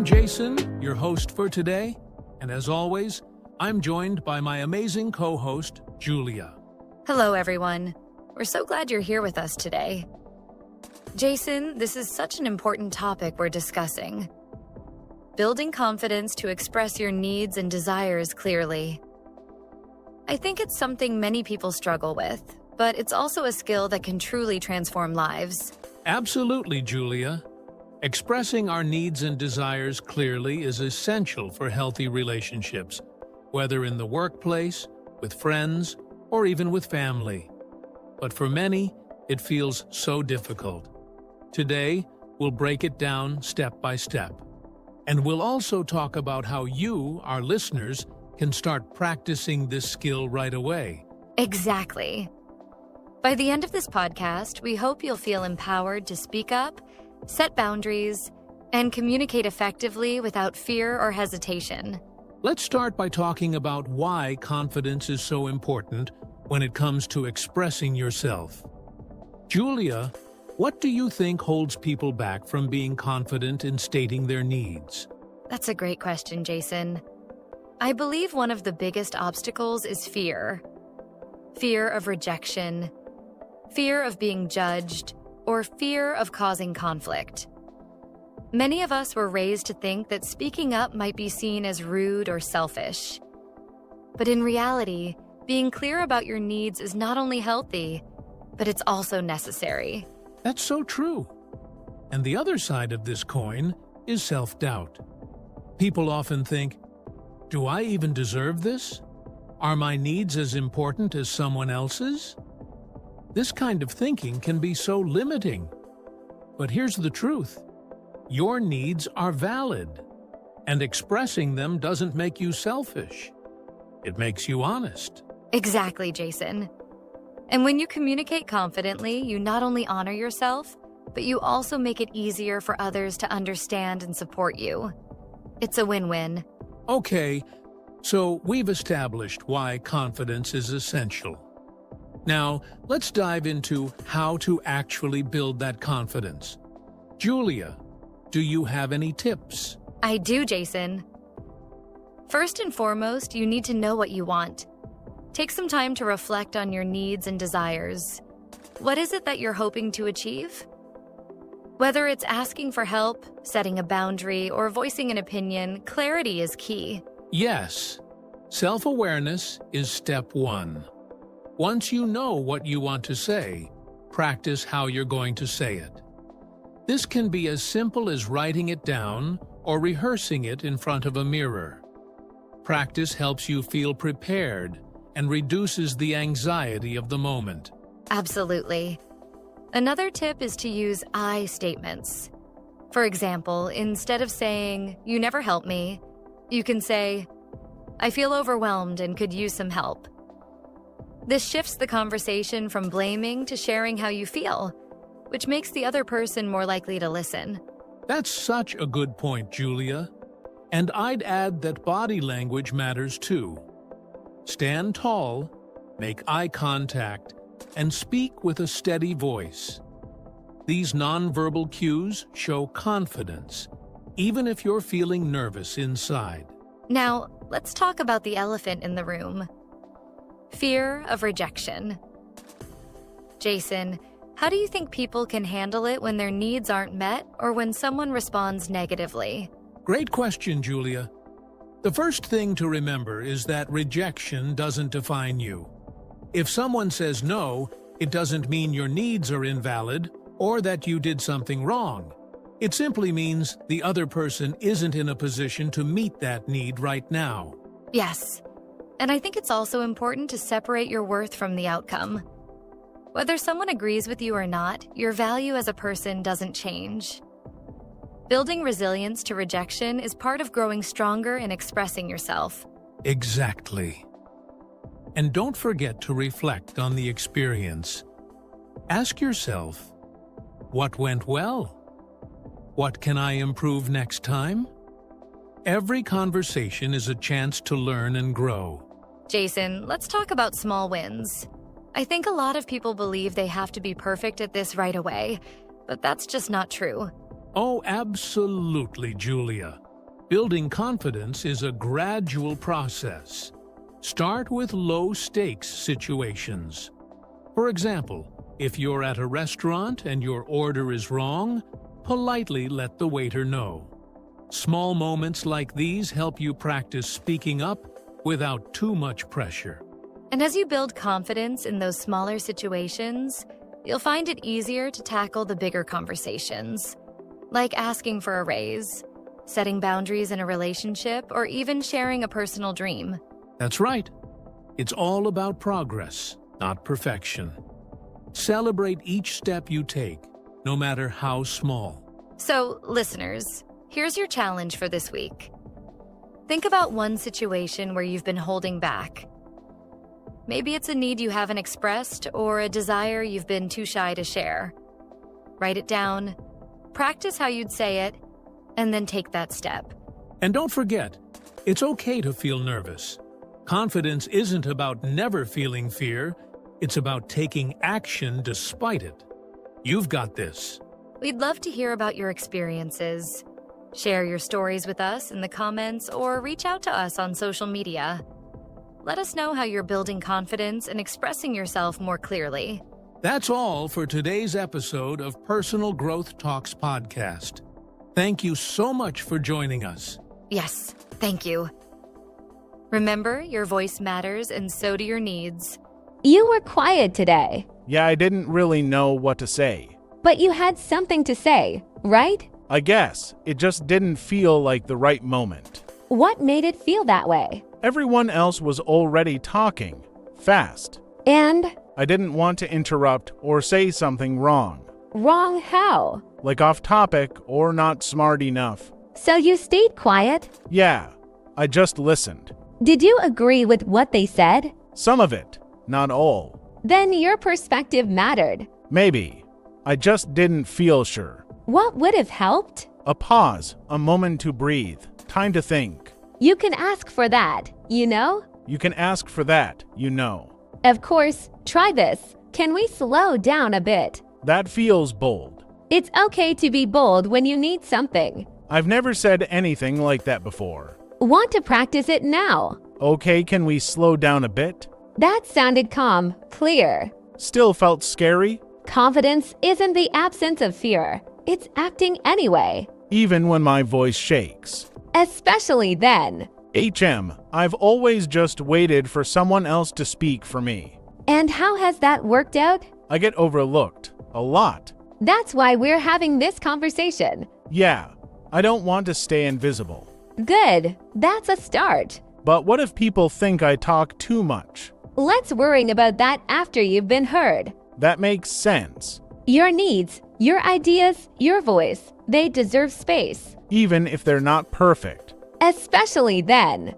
Jason, your host for today, and as always, I'm joined by my amazing co-host, Julia. Hello, everyone. We're so glad you're here with us today. Jason, this is such an important topic we're discussing. Building confidence to express your needs and desires clearly. I think it's something many people struggle with, but it's also a skill that can truly transform lives. Absolutely, Julia. Expressing our needs and desires clearly is essential for healthy relationships, whether in the workplace, with friends, or even with family. But for many, it feels so difficult. Today, we'll break it down step by step. And we'll also talk about how you, our listeners, can start practicing this skill right away. Exactly. By the end of this podcast, we hope you'll feel empowered to speak up, set boundaries, and communicate effectively without fear or hesitation. Let's start by talking about why confidence is so important when it comes to expressing yourself. Julia, what do you think holds people back from being confident in stating their needs? That's a great question, Jason. I believe one of the biggest obstacles is fear. Fear of rejection, fear of being judged, or fear of causing conflict. Many of us were raised to think that speaking up might be seen as rude or selfish. But in reality, being clear about your needs is not only healthy, but it's also necessary. That's so true. And the other side of this coin is self-doubt. People often think, do I even deserve this? Are my needs as important as someone else's? This kind of thinking can be so limiting. But here's the truth. Your needs are valid, and expressing them doesn't make you selfish. It makes you honest. Exactly, Jason. And when you communicate confidently, you not only honor yourself, but you also make it easier for others to understand and support you. It's a win-win. Okay, so we've established why confidence is essential. Now, let's dive into how to actually build that confidence. Julia, do you have any tips? I do, Jason. First and foremost, you need to know what you want. Take some time to reflect on your needs and desires. What is it that you're hoping to achieve? Whether it's asking for help, setting a boundary, or voicing an opinion, clarity is key. Yes. Self-awareness is step one. Once you know what you want to say, practice how you're going to say it. This can be as simple as writing it down or rehearsing it in front of a mirror. Practice helps you feel prepared and reduces the anxiety of the moment. Absolutely. Another tip is to use I statements. For example, instead of saying, "You never help me," you can say, "I feel overwhelmed and could use some help." This shifts the conversation from blaming to sharing how you feel, which makes the other person more likely to listen. That's such a good point, Julia. And I'd add that body language matters too. Stand tall, make eye contact, and speak with a steady voice. These nonverbal cues show confidence, even if you're feeling nervous inside. Now, let's talk about the elephant in the room. Fear of rejection. Jason, how do you think people can handle it when their needs aren't met or when someone responds negatively? Great question, Julia. The first thing to remember is that rejection doesn't define you. If someone says no, it doesn't mean your needs are invalid or that you did something wrong. It simply means the other person isn't in a position to meet that need right now. Yes. And I think it's also important to separate your worth from the outcome. Whether someone agrees with you or not, your value as a person doesn't change. Building resilience to rejection is part of growing stronger and expressing yourself. Exactly. And don't forget to reflect on the experience. Ask yourself, what went well? What can I improve next time? Every conversation is a chance to learn and grow. Jason, let's talk about small wins. I think a lot of people believe they have to be perfect at this right away, but that's just not true. Oh, absolutely, Julia. Building confidence is a gradual process. Start with low-stakes situations. For example, if you're at a restaurant and your order is wrong, politely let the waiter know. Small moments like these help you practice speaking up without too much pressure. And as you build confidence in those smaller situations, you'll find it easier to tackle the bigger conversations, like asking for a raise, setting boundaries in a relationship, or even sharing a personal dream. That's right. It's all about progress, not perfection. Celebrate each step you take, no matter how small. So, listeners, here's your challenge for this week. Think about one situation where you've been holding back. Maybe it's a need you haven't expressed or a desire you've been too shy to share. Write it down, practice how you'd say it, and then take that step. And don't forget, it's okay to feel nervous. Confidence isn't about never feeling fear, it's about taking action despite it. You've got this. We'd love to hear about your experiences. Share your stories with us in the comments or reach out to us on social media. Let us know how you're building confidence and expressing yourself more clearly. That's all for today's episode of Personal Growth Talks podcast. Thank you so much for joining us. Yes, thank you. Remember, your voice matters and so do your needs. You were quiet today, Yeah, I didn't really know what to say. but you had something to say, right? I guess it just didn't feel like the right moment. What made it feel that way? Everyone else was already talking, fast. And I didn't want to interrupt or say something wrong, wrong how? like off topic or not smart enough. So you stayed quiet? Yeah, I just listened. Did you agree with what they said? Some of it, not all. Then your perspective mattered. Maybe. I just didn't feel sure. What would have helped? A pause, a moment to breathe, time to think. You can ask for that, you know? You can ask for that, you know. Of course, try this. Can we slow down a bit? That feels bold. It's okay to be bold when you need something. I've never said anything like that before. Want to practice it now? Okay, can we slow down a bit? That sounded calm, clear. Still felt scary, Confidence isn't the absence of fear. It's acting anyway. even when my voice shakes. Especially then. I've always just waited for someone else to speak for me. And how has that worked out? I get overlooked a lot. That's why we're having this conversation. Yeah, I don't want to stay invisible. Good. That's a start. But what if people think I talk too much? Let's worry about that after you've been heard. That makes sense, Your needs, your ideas, your voice, they deserve space. even if they're not perfect. Especially then.